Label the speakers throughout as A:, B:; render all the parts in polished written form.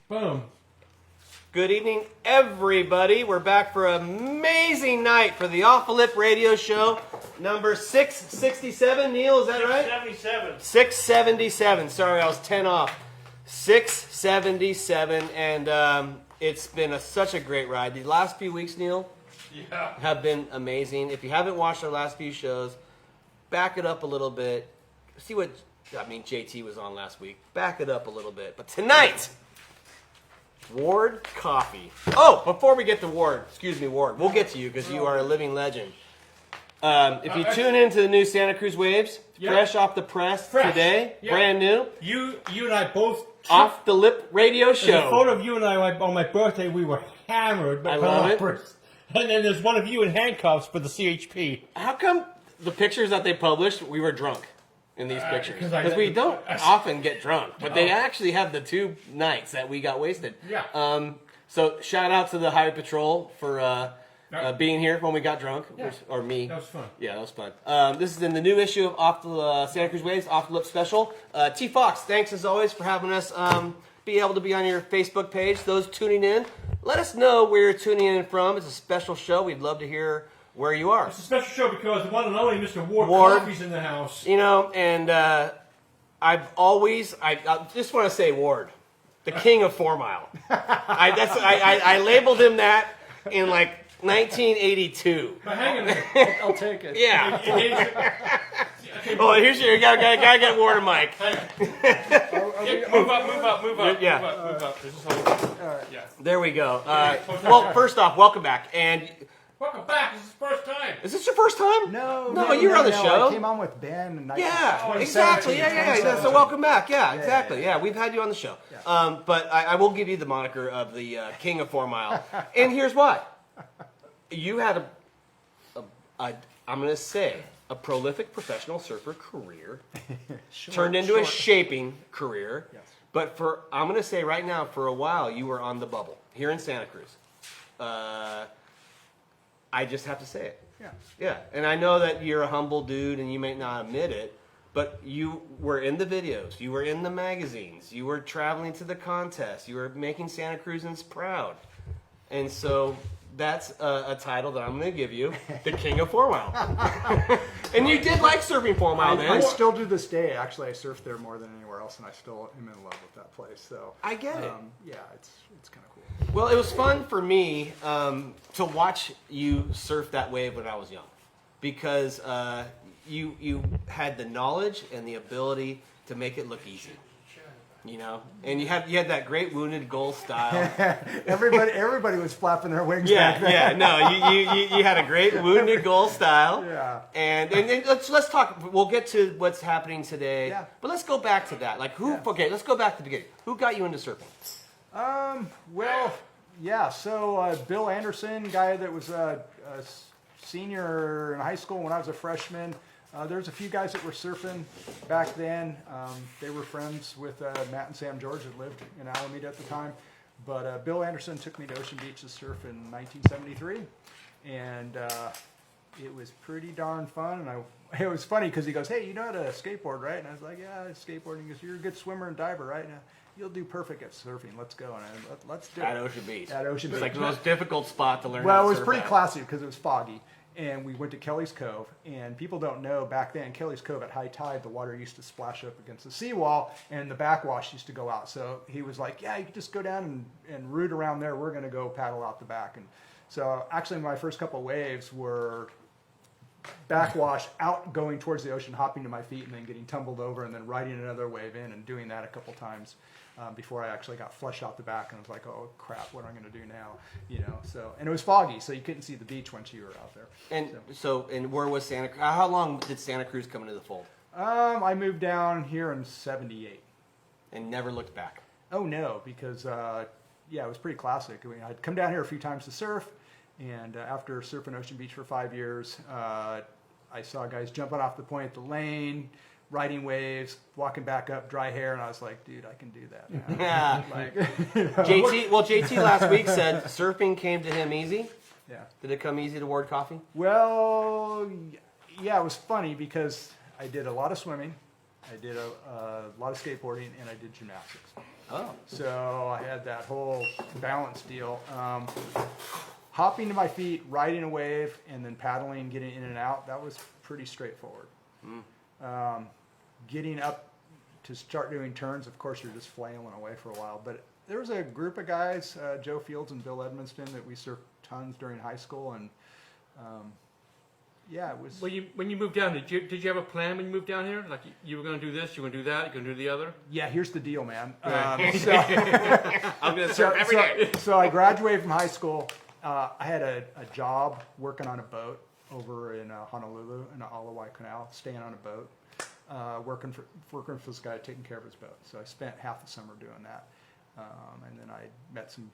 A: Boom.
B: Good evening, everybody. We're back for an amazing night for the Off the Lip Radio Show, number 667. Neil, is that right?
A: 677.
B: 677. Sorry, I was 10 off. 677, and it's been such a great ride. The last few weeks, Neil, have been amazing. If you haven't watched our last few shows, back it up a little bit. See what, JT was on last week. Back it up a little bit. But tonight, Ward Coffey. Oh, before we get to Ward, Ward, we'll get to you because you are a living legend. If you tune into the new Santa Cruz Waves, fresh off the press today, brand new.
A: You and I both
B: Off the Lip Radio Show.
A: There's a photo of you and I on my birthday. We were hammered.
B: I love it.
A: And then there's one of you in handcuffs for the CHP.
B: How come the pictures that they published, we were drunk in these pictures?
A: Because
B: we don't often get drunk, but they actually have the two nights that we got wasted.
A: Yeah.
B: So shout out to the Highway Patrol for being here when we got drunk, or me.
A: That was fun.
B: Yeah, that was fun. This is in the new issue of Off the Santa Cruz Waves, Off the Lip Special. T. Fox, thanks as always for having us be able to be on your Facebook page. Those tuning in, let us know where you're tuning in from. It's a special show. We'd love to hear where you are.
A: It's a special show because the one and only Mr. Ward Coffey's in the house.
B: You know, and I just want to say Ward, the king of 4 Mile. I labeled him that in like 1982.
A: But hang on.
C: I'll take it.
B: Yeah. Oh, here's your gotta get Ward a mic.
A: Move up.
B: Yeah.
A: Move up. This is how we
C: All right.
A: Yeah.
B: There we go. Well, first off, welcome back. And
A: Welcome back. This is the first time.
B: is this your first time?
C: No,
B: you were on the show.
C: I came on with Ben. And
B: Yeah, exactly. Yeah. So welcome back. Yeah, exactly. Yeah, we've had you on the show.
C: Yeah.
B: But I will give you the moniker of the king of 4 Mile. And here's why. You had I'm going to say, a prolific professional surfer career turned into a shaping career.
C: Yes.
B: But I'm going to say right now, for a while, you were on the bubble here in Santa Cruz. I just have to say it. Yeah. And I know that you're a humble dude and you may not admit it, but you were in the videos. You were in the magazines. You were traveling to the contests. You were making Santa Cruzans proud. And so that's a title that I'm going to give you, the King of 4 Mile. And you did like surfing 4 Mile, man.
C: I still do this day. Actually, I surf there more than anywhere else, and I still am in love with that place. So
B: I get it.
C: Yeah, it's kind of cool.
B: Well, it was fun for me to watch you surf that wave when I was young, because you had the knowledge and the ability to make it look easy. You know, and you had that great wounded gull style.
C: Everybody was flapping their wings.
B: Yeah,
C: back then.
B: yeah. No, you had a great wounded gull style.
C: Yeah.
B: And let's talk. We'll get to what's happening today.
C: Yeah.
B: But let's go back to that. Like who?
C: Yeah.
B: Okay, let's go back to the beginning. Who got you into surfing?
C: Well, yeah. So Bill Anderson, guy that was a senior in high school when I was a freshman. There was a few guys that were surfing back then. They were friends with Matt and Sam George that lived in Alameda at the time. But Bill Anderson took me to Ocean Beach to surf in 1973. And it was pretty darn fun. And it was funny because he goes, "Hey, you know how to skateboard, right?" And I was like, "Yeah, I skateboard." And he goes, "You're a good swimmer and diver, right? Now, you'll do perfect at surfing. Let's go." And let's do it.
B: At Ocean Beach.
C: At Ocean Beach.
B: It's like the most difficult spot to learn.
C: Well,
B: how
C: it
B: to
C: was
B: surf
C: pretty
B: at.
C: classy because it was foggy. And we went to Kelly's Cove, and people don't know, back then, Kelly's Cove at high tide, the water used to splash up against the seawall, and the backwash used to go out. So he was like, "Yeah, you can just go down and root around there. We're going to go paddle out the back." And so actually my first couple waves were backwash out going towards the ocean, hopping to my feet, and then getting tumbled over, and then riding another wave in and doing that a couple times. Before I actually got flushed out the back, and I was like, "Oh crap, what am I going to do now?" You know. So, and it was foggy, so you couldn't see the beach once you were out there.
B: And where was Santa Cruz? How long did Santa Cruz come into the fold?
C: I moved down here in '78.
B: And never looked back.
C: Oh no, because it was pretty classic. I mean, I'd come down here a few times to surf, and after surfing Ocean Beach for 5 years, I saw guys jumping off the point at the lane, riding waves, walking back up, dry hair, and I was like, "Dude, I can do that."
B: Yeah.
C: Like,
B: JT last week said surfing came to him easy.
C: Yeah.
B: Did it come easy to Ward Coffey?
C: Well, yeah, it was funny because I did a lot of swimming, I did a lot of skateboarding, and I did gymnastics.
B: Oh.
C: So I had that whole balance deal. Hopping to my feet, riding a wave, and then paddling, getting in and out, that was pretty straightforward. Getting up to start doing turns, of course, you're just flailing away for a while. But there was a group of guys, Joe Fields and Bill Edmonston, that we surfed tons during high school. And yeah, it was...
A: When you moved down, did you have a plan when you moved down here? Like you were going to do this, you were going to do that, you're going to do the other?
C: Yeah, here's the deal, man.
B: I'm going to surf every day.
C: So I graduated from high school. I had a job working on a boat over in Honolulu in the Alawai Canal, staying on a boat, working for this guy, taking care of his boat. So I spent half the summer doing that, and then I met some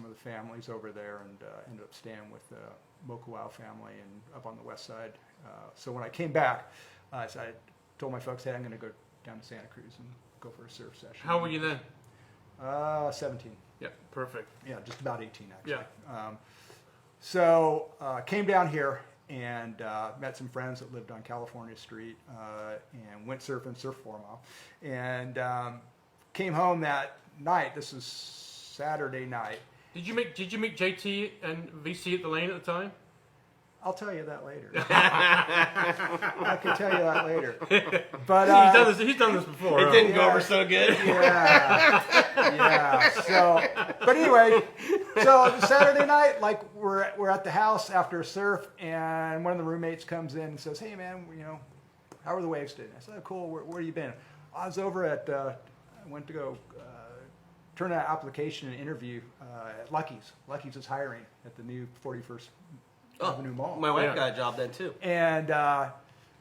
C: of the families over there, and ended up staying with the Mokuau family and up on the west side. So when I came back, I told my folks, hey, I'm going to go down to Santa Cruz and go for a surf session.
A: How were you then?
C: 17.
A: Yeah, perfect.
C: Yeah, just about 18 actually.
A: Yeah.
C: So came down here and met some friends that lived on California Street and went surfing, surfed for a while, and came home that night. This was Saturday night.
A: Did you meet JT and VC at the lane at the time?
C: I'll tell you that later. I can tell you that later. But
A: he's done this before.
B: It didn't go over so good.
C: Yeah. So, but anyway, so Saturday night, like we're at the house after a surf, and one of the roommates comes in and says, "Hey, man, how are the waves today?" I said, "Oh, cool. Where you been?" I was over at. I went to go turn in an application and interview at Lucky's. Lucky's is hiring at the new 41st Avenue Mall.
B: My wife got a job then too.
C: And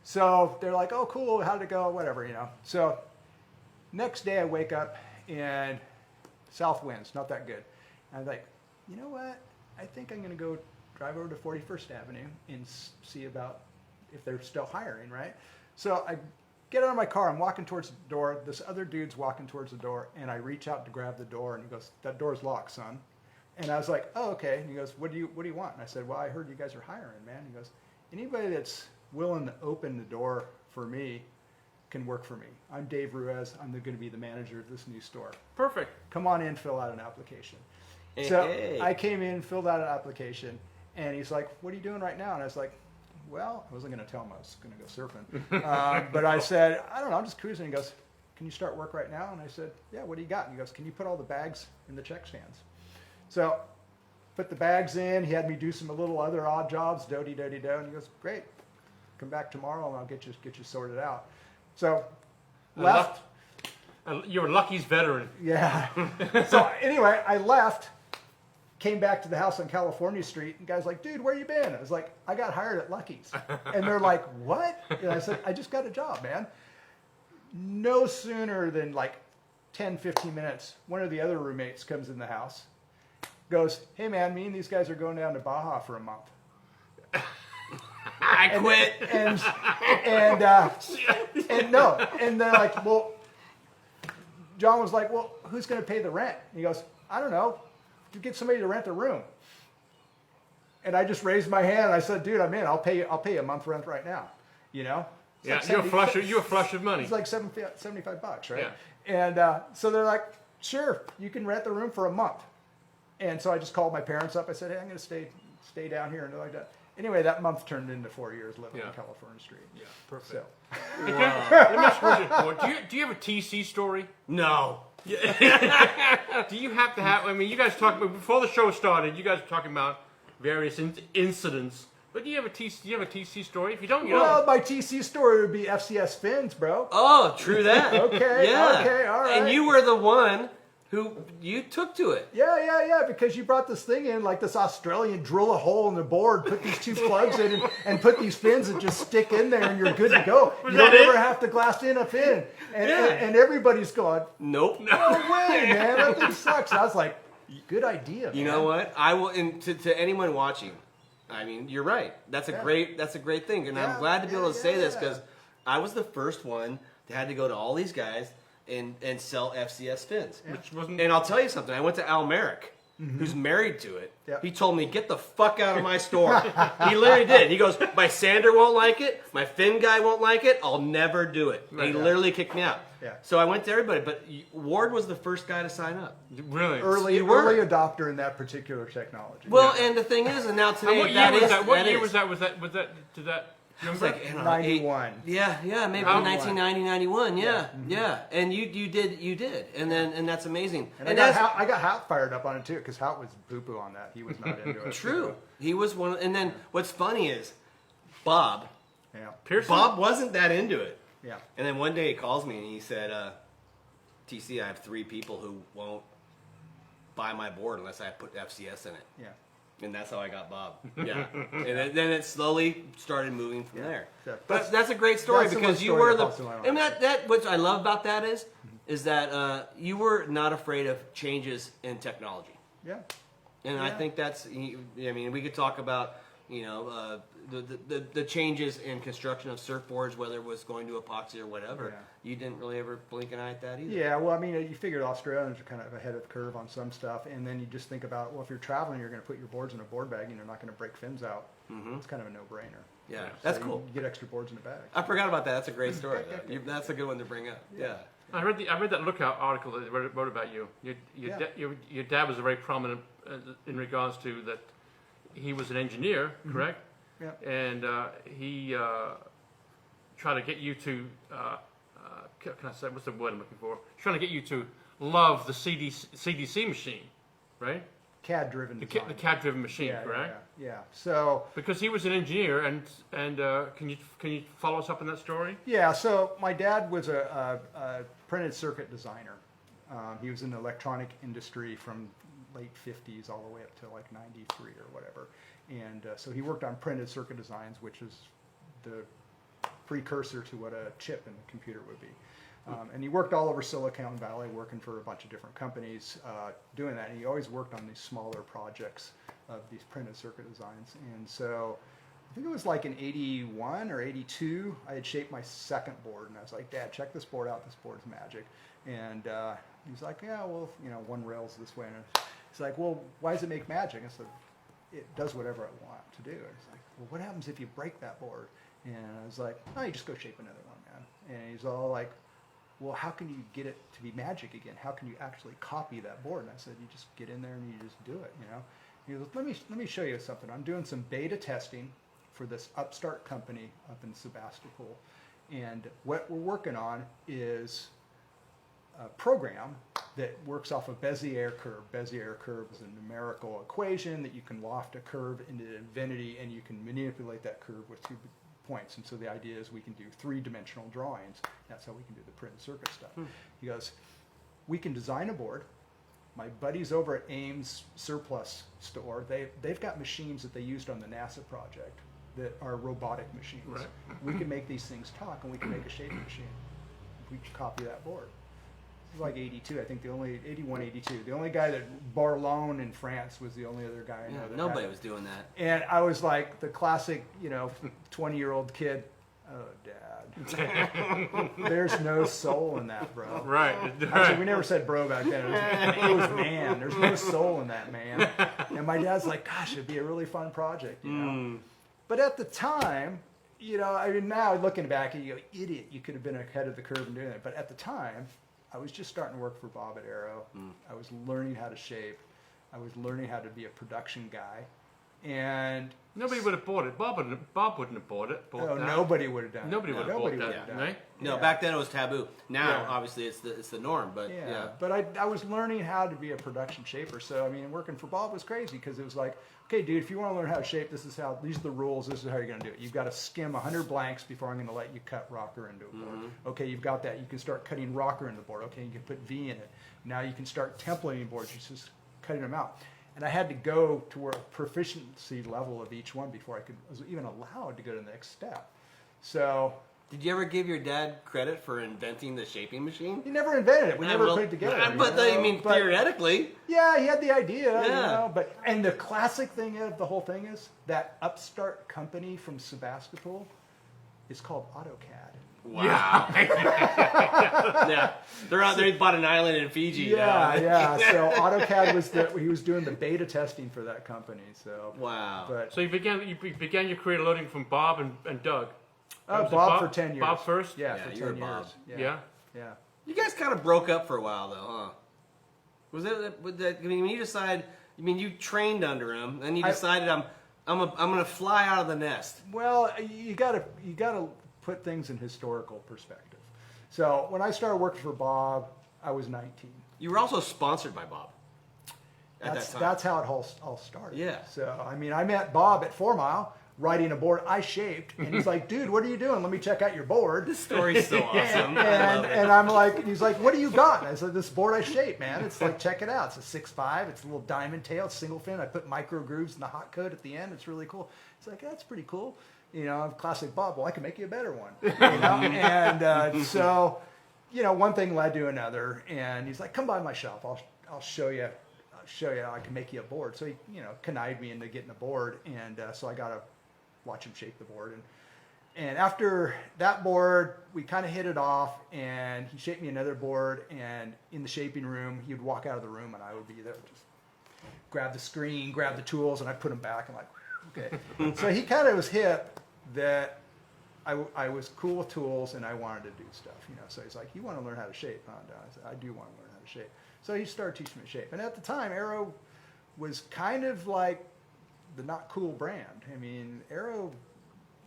C: so they're like, "Oh, cool. How'd it go? Whatever, So next day I wake up and south winds, not that good. And I'm like, you know what? I think I'm going to go drive over to 41st Avenue and see about if they're still hiring, right? So I get out of my car. I'm walking towards the door. This other dude's walking towards the door, and I reach out to grab the door, and he goes, "That door's locked, son." And I was like, "Oh, okay." And he goes, "What do you want?" And I said, "Well, I heard you guys are hiring, man." He goes, "Anybody that's willing to open the door for me can work for me. I'm Dave Ruiz. I'm going to be the manager of this new store.
A: Perfect.
C: Come on in, fill out an application."
B: Hey,
C: So
B: hey.
C: I came in, filled out an application, and he's like, "What are you doing right now?" And I was like, "Well," I wasn't going to tell him I was going to go surfing. But I said, "I don't know, I'm just cruising." He goes, "Can you start work right now?" And I said, "Yeah, what do you got?" And he goes, "Can you put all the bags in the check stands?" So put the bags in. He had me do some little other odd jobs, do-de-do. And he goes, "Great. Come back tomorrow and I'll get you sorted out." So left.
A: You're a Lucky's veteran.
C: Yeah. So anyway, I left, came back to the house on California Street, and the guy's like, "Dude, where you been?" I was like, "I got hired at Lucky's." And they're like, "What?" And I said, "I just got a job, man." No sooner than like 10, 15 minutes, one of the other roommates comes in the house, goes, "Hey, man, me and these guys are going down to Baja for a month."
B: I quit.
C: And they're like, "Well," John was like, "Well, who's going to pay the rent?" And he goes, "I don't know. You get somebody to rent a room." And I just raised my hand and I said, "Dude, I'm in. I'll pay a month rent right now." It's
A: Yeah,
C: like
A: you're flush of money.
C: It's like $75, right?
A: Yeah.
C: And so they're like, "Sure, you can rent the room for a month." And so I just called my parents up. I said, "Hey, I'm going to stay down here," and they're like that. Anyway, that month turned into 4 years living on California Street.
A: Yeah, perfect.
C: So.
A: Let me ask you a question. Do you have a TC story?
B: No.
A: Do you have to have? I mean, you guys talked before the show started. You guys were talking about various incidents. But do you have a TC story? If you don't, you
C: Well,
A: don't.
C: my TC story would be FCS fins, bro.
B: Oh, true that.
C: Okay,
B: Yeah.
C: okay, all right.
B: And you were the one who you took to it.
C: Yeah, because you brought this thing in, like this Australian, drill a hole in the board, put these two plugs in, and put these fins that just stick in there, and you're good to go. You don't ever have to glass in a fin. And everybody's going,
B: Nope.
C: "No way, man, that thing sucks." I was like, good idea,
B: You
C: man.
B: know what? I will. And to anyone watching, I mean, you're right. That's a great thing, and I'm glad to be able to say this because I was the first one that had to go to all these guys and sell FCS fins.
A: Which wasn't.
B: And I'll tell you something. I went to Al Merrick. who's married to it.
C: Yep.
B: He told me, get the fuck out of my store. He literally did. He goes, my sander won't like it. My fin guy won't like it. I'll never do it. And he literally kicked me out.
C: Yeah.
B: So I went to everybody, but Ward was the first guy to sign up.
A: Really?
C: Early adopter in that particular technology.
B: Well, and the thing is, and now today,
A: And what year was that? What
B: that
A: year
B: is.
A: was that? Was that? Did that? Do you
B: It was
A: remember?
B: like, I don't know,
C: 91.
B: Yeah, maybe
A: How-
B: 1990, 91. Yeah. And you did, and that's amazing.
C: And I got Hout fired up on it too, because Hout was poo-poo on that. He was not into it.
B: True. He was one. And then what's funny is Bob.
C: Yeah.
A: Pearson?
B: Bob wasn't that into it.
C: Yeah.
B: And then one day he calls me and he said, TC, I have 3 people who won't buy my board unless I put FCS in it.
C: Yeah.
B: And that's how I got Bob. Yeah. And then it slowly started moving from there.
C: Yeah.
B: But that's a great story
C: That's the
B: because
C: one
B: you
C: story
B: were
C: that
B: the.
C: pops in my mind.
B: And that what I love about that is that you were not afraid of changes in technology.
C: Yeah.
B: And I
C: Yeah.
B: think that's. I mean, we could talk about the changes in construction of surfboards, whether it was going to epoxy or whatever.
C: Yeah.
B: You didn't really ever blink an eye at that either.
C: Yeah, well, I mean, you figure Australians are kind of ahead of the curve on some stuff, and then you just think about, well, if you're traveling, you're going to put your boards in a board bag, and you're not going to break fins out.
B: Mm-hmm.
C: It's kind of a no-brainer.
B: Yeah,
A: Yeah.
B: that's
C: So
B: cool.
C: You get extra boards in the bag.
B: I forgot about that. That's a great story. That's a good one to bring up. Yeah.
A: I read that Lookout article that they wrote about you. Your dad was a very prominent in regards to that. He was an engineer, correct?
C: Yeah.
A: And he tried to get you to. Can I say what's the word I'm looking for? He's trying to get you to love the CDC machine, right?
C: CAD-driven design.
A: The CAD-driven machine,
C: Yeah,
A: correct?
C: Yeah. So
A: Because he was an engineer, and can you follow us up on that story?
C: yeah, so my dad was a printed circuit designer. He was in the electronic industry from late 50s all the way up to like 93 or whatever. And so he worked on printed circuit designs, which is the precursor to what a chip in the computer would be. And he worked all over Silicon Valley, working for a bunch of different companies doing that. And he always worked on these smaller projects of these printed circuit designs. And so I think it was like in 81 or 82, I had shaped my second board. And I was like, Dad, check this board out. This board's magic. And he's like, yeah, well, one rail's this way. And he's like, well, why does it make magic? I said, it does whatever I want it to do. And he's like, well, what happens if you break that board? And I was like, oh, you just go shape another one, man. And he's all like, well, how can you get it to be magic again? How can you actually copy that board? And I said, you just get in there and you just do it, He goes, let me show you something. I'm doing some beta testing for this upstart company up in Sebastopol. And what we're working on is a program that works off a Bezier curve. Bezier curve is a numerical equation that you can loft a curve into infinity, and you can manipulate that curve with 2 points. And so the idea is we can do 3-dimensional drawings. That's how we can do the printed circuit stuff. He goes, we can design a board. My buddies over at Ames Surplus Store, they've got machines that they used on the NASA project that are robotic machines.
A: Right.
C: We can make these things talk, and we can make a shaping machine. We can copy that board. This is like 82, I think 81, 82. The only guy that Barlone in France was the only other guy I know that
B: Nobody
C: had it.
B: was doing that.
C: And I was like the classic, 20-year-old kid. Oh, Dad. There's no soul in that, bro.
A: Right.
C: Actually, we never said bro back then. It was man. There's no soul in that, man. And my dad's like, gosh, it'd be a really fun project, But at the time, now looking back, you go, idiot, you could have been ahead of the curve in doing it. But at the time, I was just starting to work for Bob at Arrow. I was learning how to shape. I was learning how to be a production guy. And
A: Nobody would have bought it. Bob wouldn't have bought it. Bought that.
C: nobody would have done it.
A: Nobody would have
C: Nobody
A: bought
C: would
A: that,
C: have done
A: right?
C: it.
B: No,
C: Yeah.
B: back then it was taboo. Now,
C: Yeah.
B: obviously, it's the norm. But yeah.
C: But I was learning how to be a production shaper. So, working for Bob was crazy because it was like, okay, dude, if you want to learn how to shape, these are the rules, this is how you're going to do it. You've got to skim 100 blanks before I'm going to let you cut rocker into a board. Okay, you've got that. You can start cutting rocker into the board. Okay, you can put V in it. Now you can start templating boards. You're just cutting them out. And I had to go to a proficiency level of each one before I was even allowed to go to the next step. So
B: Did you ever give your dad credit for inventing the shaping machine?
C: he never invented it. We never
B: well,
C: put it together.
B: But theoretically,
C: yeah, he had the idea.
B: Yeah.
C: And the classic thing of the whole thing is that upstart company from Sebastopol is called AutoCAD.
B: Wow. Yeah. They're out there. He bought an island in Fiji.
C: Yeah. So AutoCAD he was doing the beta testing for that company. So
B: Wow.
C: But
A: So you began your career loading from Bob and Doug. Was it
C: Bob for 10 years.
A: Bob first?
C: Yeah,
B: Yeah,
C: for
B: you were
C: 10
B: Bob.
C: years.
A: Yeah.
C: Yeah.
B: You guys kind of broke up for a while, though, huh? Was that? I mean, when you decided, you trained under him, and you decided, I'm gonna fly out of the nest.
C: Well, you gotta put things in historical perspective. So when I started working for Bob, I was 19.
B: You were also sponsored by Bob. At that time.
C: That's how it all started.
B: Yeah.
C: So I met Bob at 4 Mile riding a board I shaped, and he's like, "Dude, what are you doing? Let me check out your board."
B: This story's so awesome. I love it.
C: And I'm like, he's like, "What do you got?" And I said, "This board I shaped, man. It's like, check it out. It's a 6.5. It's a little diamond tail. It's single fin. I put micro grooves in the hot coat at the end. It's really cool." He's like, "That's pretty cool." Classic Bob. Well, I can make you a better one. And so, one thing led to another, and he's like, "Come by my shop. I'll show you. I'll show you how I can make you a board." So he, connived me into getting a board, and so I got to watch him shape the board. And after that board, we kind of hit it off, and he shaped me another board. And in the shaping room, he would walk out of the room, and I would be there, just grab the screen, grab the tools, and I'd put them back. I'm like, okay. So he kind of was hip that I was cool with tools, and I wanted to do stuff, So he's like, "You want to learn how to shape, huh?" I said, "I do want to learn how to shape." So he started teaching me to shape. And at the time, Aero was kind of like the not cool brand. I mean, Aero,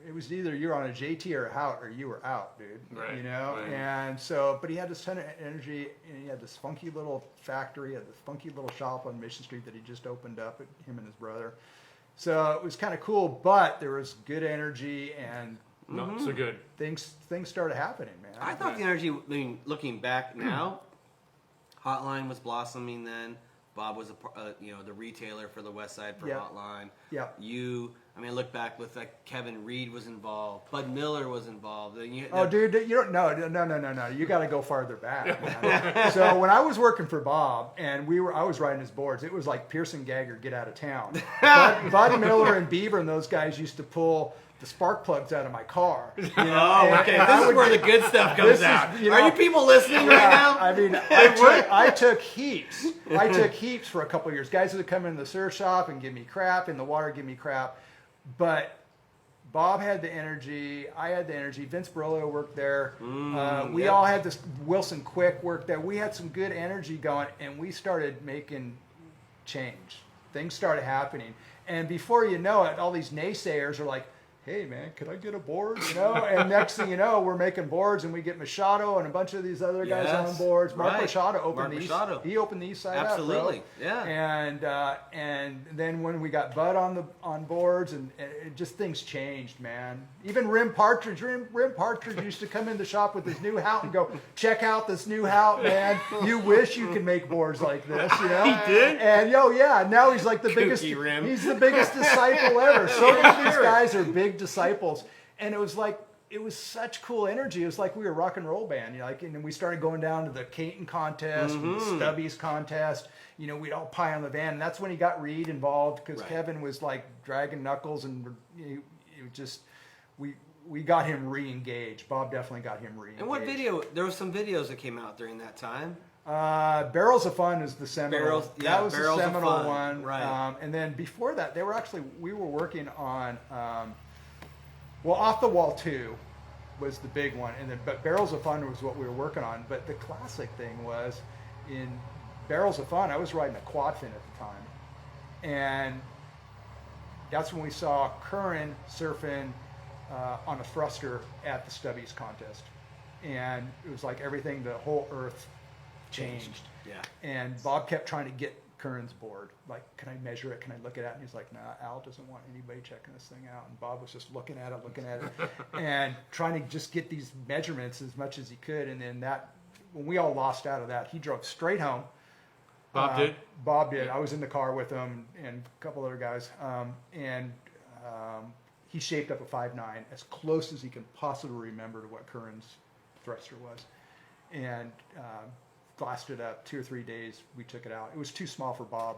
C: it was either you're on a JT or a Hout or you were out, dude.
A: Right, right.
C: And so, but he had this ton of energy, and he had this funky little factory, he had this funky little shop on Mission Street that he just opened up, him and his brother. So it was kind of cool, but there was good energy, and
A: Not so good.
C: things started happening, man.
B: I thought the energy, looking back now, Hotline was blossoming then. Bob was the retailer for the West Side for
C: Yep.
B: Hotline.
C: Yeah.
B: Look back with Kevin Reed was involved. Bud Miller was involved.
C: Dude, you don't no. You got to go farther back, man. So when I was working for Bob and I was riding his boards, it was like Pearson Gagger, get out of town. Bud Miller and Beaver and those guys used to pull the spark plugs out of my car.
B: Okay. This is where the good stuff comes out. Are you people listening right now?
C: I mean, I took heaps. I took heaps for a couple of years. Guys would come in the surf shop and give me crap, in the water give me crap. But Bob had the energy. I had the energy. Vince Barolo worked there. We all had this. Wilson Quick worked there. We had some good energy going, and we started making change. Things started happening. And before you know it, all these naysayers are like, "Hey man, could I get a board?" And next thing you know, we're making boards, and we get Machado and a bunch of these other guys on boards. Mark Machado opened He opened the east side
B: Absolutely.
C: up,
B: Yeah.
C: And then when we got Bud on boards, and it just things changed, man. Even Rim Partridge used to come in the shop with his new Hout and go, "Check out this new Hout, man. You wish you could make boards like this."
B: He did.
C: And now he's like the biggest.
B: Rim.
C: He's the biggest disciple ever. So many of these guys are big disciples, and it was such cool energy. It was like we were a rock and roll band, and then we started going down to the Caton contest, and the Stubbies contest. We'd all pie on the van, and that's when he got Reed involved, because Kevin was like dragging knuckles, and we got him re-engaged. Bob definitely got him re-engaged.
B: And what video? There were some videos that came out during that time.
C: Barrels of Fun is the seminal. That was
B: Barrels
C: the
B: of
C: seminal
B: Fun,
C: one.
B: right.
C: And then before that, we were working on, Off the Wall 2 was the big one. But Barrels of Fun was what we were working on. But the classic thing was, in Barrels of Fun, I was riding a quad fin at the time. And that's when we saw Curran surfing on a thruster at the Stubbies contest. And it was like everything, the whole earth changed.
B: Yeah.
C: And Bob kept trying to get Curran's board. Like, "Can I measure it? Can I look at it?" And he's like, "Nah, Al doesn't want anybody checking this thing out." And Bob was just looking at it, and trying to just get these measurements as much as he could. And then when we all lost out of that, he drove straight home.
A: Bob did?
C: Bob did. I was in the car with him and a couple other guys. He shaped up a 5.9 as close as he can possibly remember to what Curran's thruster was. And glassed it up 2 or 3 days. We took it out. It was too small for Bob.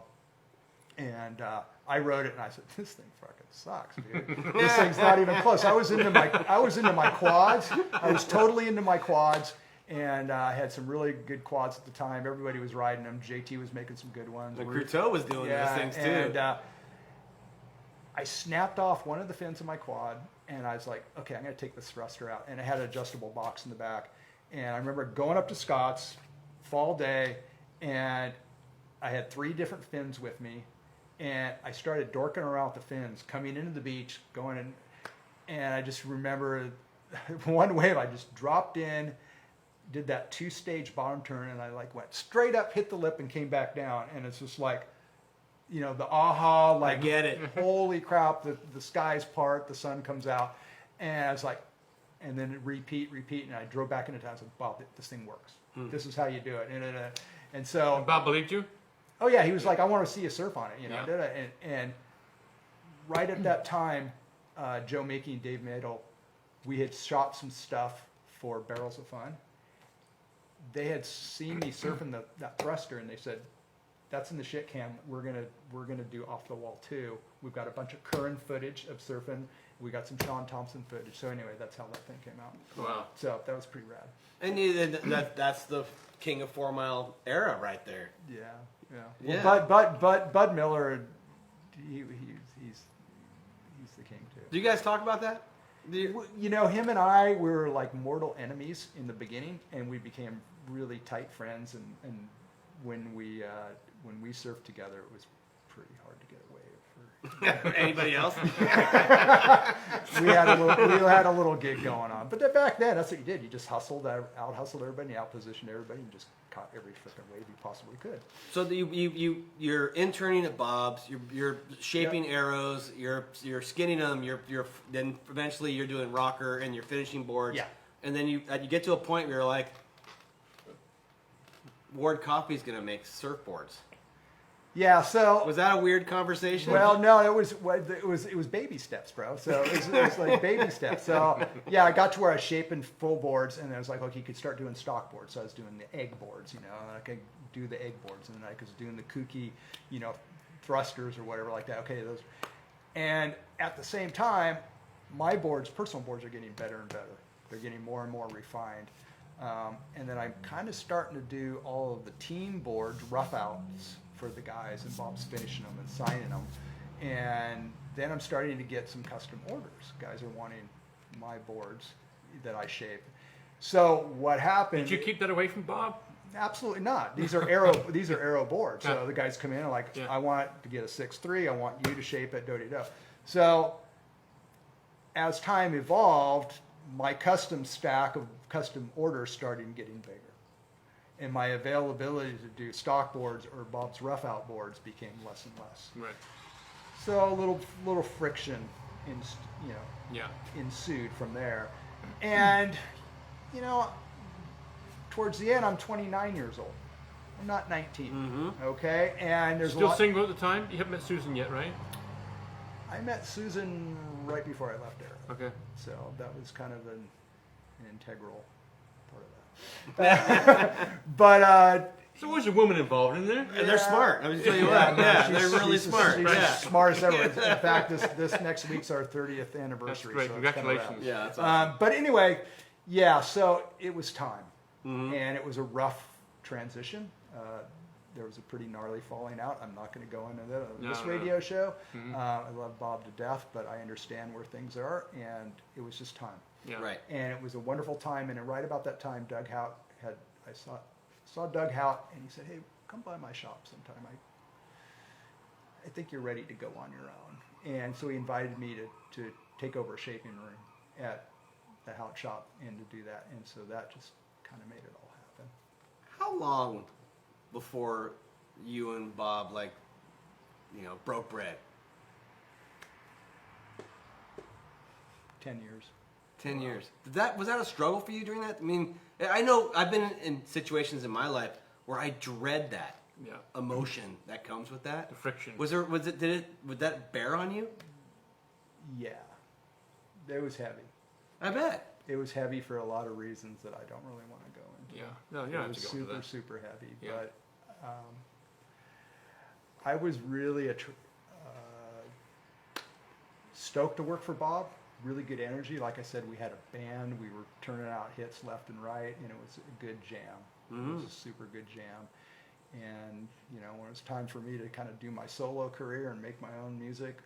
C: And I rode it, and I said, "This thing fucking sucks, dude. This thing's not even close." I was into my quads. I was totally into my quads, and I had some really good quads at the time. Everybody was riding them. JT was making some good ones.
B: The Cruteau was doing those things too.
C: And I snapped off one of the fins of my quad, and I was like, "Okay, I'm going to take this thruster out." And it had an adjustable box in the back. And I remember going up to Scott's, fall day, and I had 3 different fins with me. And I started dorking around with the fins, coming into the beach, going in, and I just remember one wave, I just dropped in, did that 2-stage bottom turn, and I like went straight up, hit the lip, and came back down. And it's just like, you know, the aha, like,
B: I get it.
C: Holy crap, the skies part, the sun comes out. And I was like, and then repeat, and I drove back into town and said, "Bob, this thing works. This is how you do it." And so
A: Bob believed you?
C: oh yeah, he was like, "I want to see you surf on it," you know.
A: Yeah.
C: And right at that time, Joe Makey and Dave Madel, we had shot some stuff for Barrels of Fun. They had seen me surfing that thruster, and they said, "That's in the shit cam. We're gonna do off the wall too. We've got a bunch of current footage of surfing. We got some Sean Thompson footage." So anyway, that's how that thing came out.
A: Wow.
C: So that was pretty rad.
B: And that's the King of 4 Mile era right there.
C: Yeah.
B: Yeah.
C: Well, Bud Miller, he's the king too.
B: Do you guys talk about that?
C: You know, him and I were like mortal enemies in the beginning, and we became really tight friends. And when we surfed together, it was pretty hard to get away for
B: Anybody else?
C: we had a little gig going on. But back then, that's what you did. You just out hustled everybody, you out positioned everybody, and just caught every freaking wave you possibly could.
B: So you're interning at Bob's. You're shaping arrows. You're skinning them. Then eventually you're doing rocker and you're finishing boards.
C: Yeah.
B: And then you get to a point where you're like, Ward Coffey's gonna make surfboards.
C: Yeah. So
B: Was that a weird conversation?
C: well, no, it was baby steps, bro. So it was like baby steps. So yeah, I got to where I was shaping full boards, and I was like, okay, you could start doing stock boards. So I was doing the egg boards, you know, and I could do the egg boards, and then I was doing the kooky, you know, thrusters or whatever like that. Okay, those. And at the same time, my personal boards, are getting better and better. They're getting more and more refined. And then I'm kind of starting to do all of the team boards, rough outs for the guys, and Bob's finishing them and signing them. And then I'm starting to get some custom orders. Guys are wanting my boards that I shape. So what happened?
A: Did you keep that away from Bob?
C: Absolutely not. These are arrow boards. So
A: Yeah.
C: the guys come in and like,
A: Yeah.
C: I want to get a 6'3". I want you to shape it, do. So as time evolved, my custom stack of custom orders started getting bigger. And my availability to do stock boards or Bob's rough out boards became less and less.
A: Right.
C: So a little friction
A: Yeah.
C: ensued from there. And, you know, towards the end, I'm 29 years old. I'm not 19.
B: Mm-hmm.
C: Okay? And there's
A: Still single at the time? You haven't met Susan yet, right?
C: I met Susan right before I left there.
A: Okay.
C: So that was kind of an integral part of that. But
A: So always a woman involved in there?
B: And they're smart. I'm just telling you
C: yeah,
B: what.
C: no,
B: Yeah,
C: she's-
B: they're really
C: she's-
B: smart.
C: She's
B: Yeah.
C: smart as ever. In fact, this next week's our 30th anniversary.
A: great.
C: So it's kinda rad.
A: Congratulations.
B: Yeah, that's awesome.
C: But anyway, yeah. So it was time,
B: Mm-hmm.
C: and it was a rough transition. There was a pretty gnarly falling out. I'm not going to go into that on this
A: No.
C: radio show.
A: Mhm.
C: I love Bob to death, but I understand where things are, and it was just time.
A: Yeah.
B: Right.
C: And it was a wonderful time. And right about that time, Doug Hout I saw Doug Hout, and he said, "Hey, come by my shop sometime. I think you're ready to go on your own." And so he invited me to take over a shaping room at the Hout shop and to do that. And so that just kind of made it all happen.
B: How long before you and Bob, like, broke bread?
C: 10 years.
B: 10 years. Was that a struggle for you during that? I mean, I know I've been in situations in my life where I dread that
A: Yeah.
B: emotion that comes with that.
A: The friction.
B: Would that bear on you?
C: Yeah. It was heavy.
B: I bet.
C: It was heavy for a lot of reasons that I don't really want to go into.
A: Yeah. No, you don't
C: It
A: have
C: was
A: to go into
C: super,
A: that.
C: super heavy.
A: Yeah.
C: But I was really stoked to work for Bob. Really good energy. Like I said, we had a band. We were turning out hits left and right, and it was a good jam. It was a super good jam. And, you know, when it was time for me to kind of do my solo career and make my own music,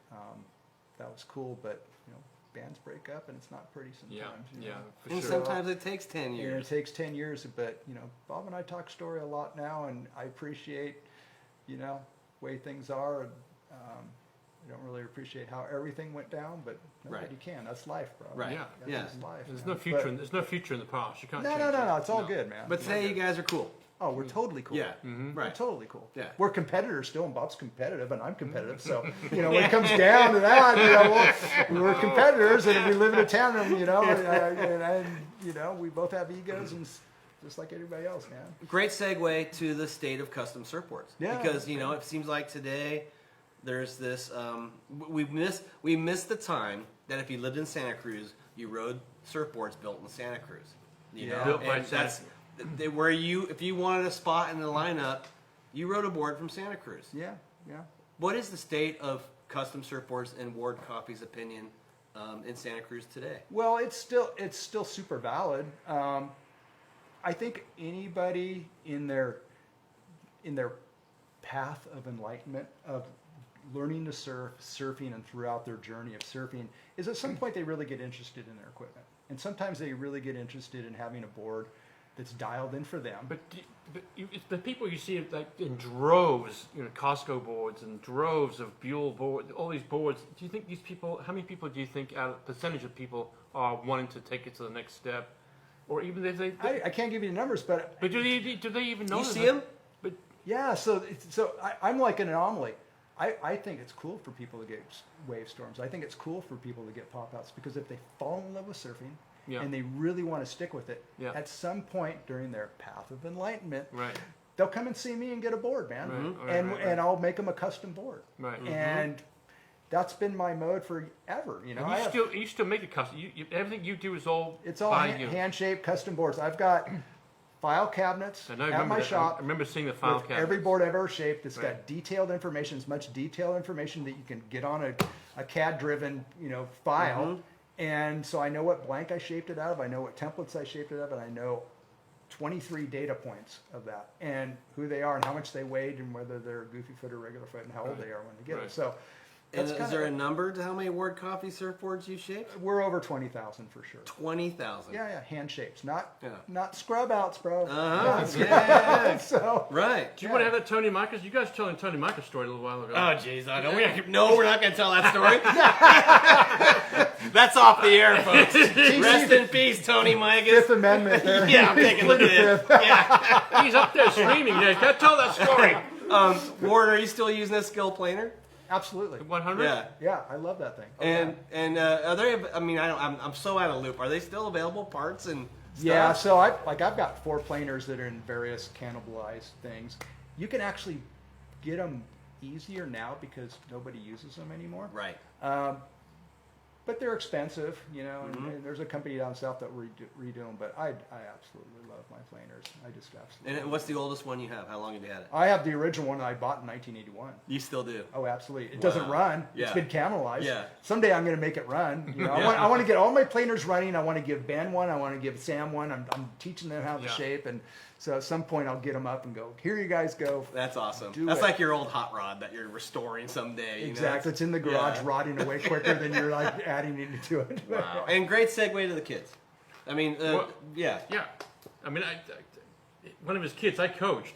C: that was cool. But, you know, bands break up and it's not pretty sometimes. You know?
A: for
B: And
A: sure.
B: sometimes it takes 10
C: And
B: years.
C: it takes 10 years, but, you know, Bob and I talk story a lot now, and I appreciate, you know, way things are. And, I don't really appreciate how everything went down, but nobody
B: Right.
C: can. That's life, bro.
B: Right.
A: Yeah.
C: That's life.
A: There's
C: man.
A: no future.
C: But-
A: There's no future in the past. You can't.
C: no,
A: change
C: no, no,
A: it.
C: no. It's all good, man.
B: But today you guys are cool.
C: Oh, we're totally cool.
B: Yeah.
C: We're
B: Right.
C: totally cool.
B: Yeah.
C: We're competitors still, and Bob's competitive, and I'm competitive. So, you know, when it comes down to that, you know, we're competitors, and we live in a tandem, you know, and you know, we both have egos, and just like everybody else, man.
B: Great segue to the state of custom surfboards.
C: Yeah.
B: Because, you know, it seems like today there's this, we miss the time that if you lived in Santa Cruz, you rode surfboards built in Santa Cruz. You
C: Yeah.
B: know?
A: Built by
B: And
A: Santa
B: that's where if you wanted a spot in the lineup, you rode a board from Santa Cruz.
C: Yeah, yeah.
B: What is the state of custom surfboards in Ward Coffey's opinion in Santa Cruz today?
C: Well, it's still super valid. I think anybody in their path of enlightenment of learning to surf, surfing, and throughout their journey of surfing is at some point they really get interested in their equipment, and sometimes they really get interested in having a board that's dialed in for them.
A: It's the people you see like in droves, you know, Costco boards and droves of Buell board, all these boards. Do you think these people? How many people do you think? Percentage of people are wanting to take it to the next step, or even if they?
C: I can't give you the numbers, but
A: But do they even know?
B: You
A: that-
B: see them?
A: But
C: yeah, so I'm like an anomaly. I think it's cool for people to get wave storms. I think it's cool for people to get pop-outs because if they fall in love with surfing
A: Yeah.
C: and they really want to stick with it,
A: Yeah.
C: at some point during their path of enlightenment,
A: right,
C: they'll come and see me and get a board, man.
A: Right, right,
C: and
A: right,
C: and I'll make them a custom board.
A: right.
C: And that's been my mode forever. You know,
A: And you still make it custom. Everything you do is all
C: it's all
A: by you.
C: hand-shaped custom boards. I've got file cabinets
A: I know, I
C: at
A: remember
C: my
A: that.
C: shop.
A: I remember seeing the file
C: with
A: cabinet.
C: every board I've ever shaped. It's
A: Right.
C: got detailed information, as much detailed information that you can get on a CAD-driven, you know, file.
A: Mm-hmm.
C: And so I know what blank I shaped it out of. I know what templates I shaped it out of, and I know 23 data points of that, and who they are, and how much they weighed, and whether they're goofy foot or regular foot, and how old
A: Right.
C: they are when they get
A: Right.
C: it. So
B: And
C: that's
B: is there a number to how many Ward Coffey surfboards you shaped?
C: we're over 20,000 for sure.
B: 20,000.
C: Yeah, hand shapes, not
B: Yeah.
C: not scrub outs, bro.
B: Uh-huh.
C: Not
B: Yeah.
C: so
B: Right.
A: Do you want to have that Tony Micah? You guys telling Tony Micah story a little while ago.
B: Oh, jeez, I know. We're not going to tell that story. That's off the air, folks. Rest in peace, Tony Micah.
C: Fifth Amendment. There.
B: Yeah, I'm taking a look at it. Yeah.
A: He's up there screaming. Yeah, can't tell that story.
B: Ward, are you still using this skill planer?
C: Absolutely.
A: 100.
B: Yeah.
C: Yeah, I love that thing. Oh,
B: And are they? I mean, I'm so out of loop. Are they still available? Parts and stuff?
C: yeah, so I've got 4 planers that are in various cannibalized things. You can actually get them easier now because nobody uses them anymore.
B: Right.
C: But they're expensive, you know, and there's a company down south that redo them. But I absolutely love my planers. I just absolutely.
B: And what's the oldest one you have? How long have you had it?
C: I have the original one that I bought in 1981.
B: You still do.
C: Oh, absolutely. It doesn't run.
B: Yeah.
C: It's been cannibalized.
B: Yeah.
C: Someday I'm going to make it run. You know,
B: Yeah.
C: I want to get all my planers running. I want to give Ben one. I want to give Sam one. I'm teaching them how to
A: Yeah.
C: shape. And so at some point I'll get them up and go, here you guys go.
B: That's awesome.
C: Do
B: That's
C: it.
B: like your old hot rod that you're restoring someday. You know?
C: Exactly. It's in the garage
B: Yeah.
C: rotting away quicker than you're like adding into it.
B: Wow. And great segue to the kids. I mean,
A: Well-
B: yeah.
A: Yeah. I mean, one of his kids I coached.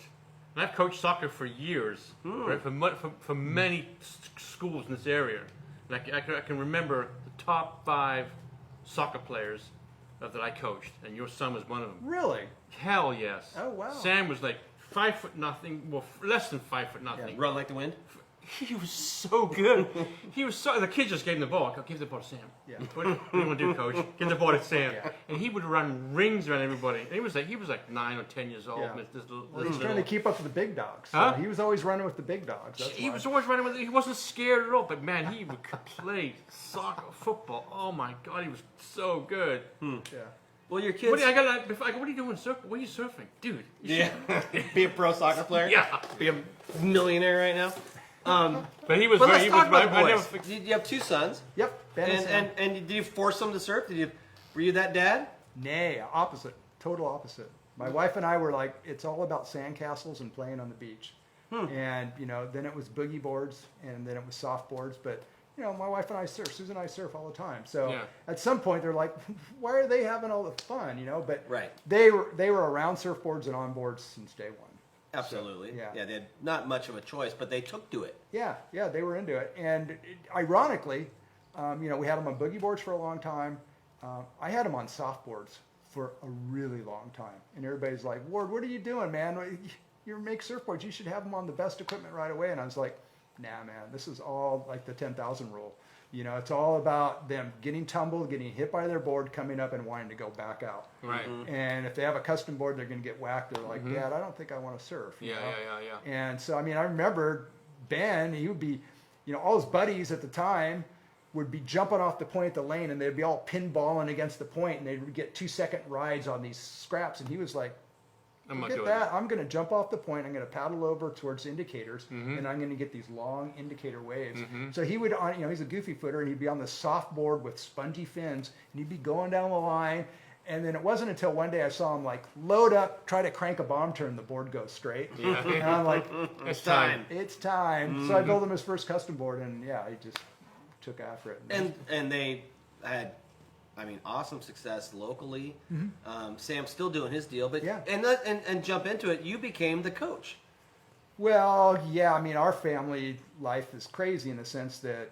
A: And I've coached soccer for years, right, for many schools in this area. And I can remember the top 5 soccer players that I coached, and your son was one of them.
C: Really?
A: Hell yes.
C: Oh, wow.
A: Sam was like 5'0", well, less than 5'0".
B: Run like the wind.
A: He was so good. The kid just gave him the ball. Give the ball to Sam.
C: Yeah.
A: What do you want to do, coach? Give the ball to Sam.
C: Yeah.
A: And he would run rings around everybody. And he was like 9 or 10 years old.
C: Yeah.
A: This little,
C: Well, he's
A: this
C: trying to
A: little-
C: keep up with the big dogs. So
A: Huh?
C: he was always running with the big dogs. That's
A: He
C: why.
A: was always running with. He wasn't scared at all. But man, he would play soccer, football. Oh my God, he was so good.
C: Yeah.
B: Well, your kids.
A: What are you doing? What are you surfing, dude?
B: Yeah. Be a pro soccer player.
A: Yeah.
B: Be a millionaire right now.
A: But he was
B: But
A: very.
B: let's
A: He
B: talk
A: was.
B: about the
A: I
B: boys.
A: never.
B: You have two sons.
C: Yep. Ben and Sam.
B: And did you force them to surf? Were you that dad?
C: Nay, opposite. Total opposite. My wife and I were like, it's all about sandcastles and playing on the beach. And, then it was boogie boards and then it was soft boards. But, my wife and I surf. Susan and I surf all the time. So at some point they're like, why are they having all the fun, But
B: Right.
C: they were around surfboards and on boards since day one.
B: Absolutely.
C: So, yeah.
B: They had not much of a choice, but they took to it.
C: Yeah, they were into it. And ironically, we had them on boogie boards for a long time. I had them on soft boards for a really long time. And everybody's like, Ward, what are you doing, man? You make surfboards. You should have them on the best equipment right away. And I was like, nah, man, this is all like the 10,000 rule. It's all about them getting tumbled, getting hit by their board, coming up and wanting to go back out.
A: Right.
C: And if they have a custom board, they're going to get whacked. They're like, Dad, I don't think I want to surf. you know?
A: Yeah.
C: And so, I remember Ben, he would be, all his buddies at the time would be jumping off the point at the lane and they'd be all pinballing against the point and they'd get 2-second rides on these scraps. And he was like, forget that. I'm going to jump off the point. I'm going to paddle over towards indicators and I'm going to get these long indicator waves. So he would, he's a goofy footer and he'd be on the soft board with spongy fins and he'd be going down the line. And then it wasn't until one day I saw him like load up, try to crank a bomb turn, the board goes straight.
A: Yeah.
C: And I'm like,
A: It's time.
C: it's time. So I built him his first custom board and he just took after it.
B: And they had, awesome success locally. Sam's still doing his deal, but and jump into it. You became the coach.
C: Well, yeah. Our family life is crazy in the sense that,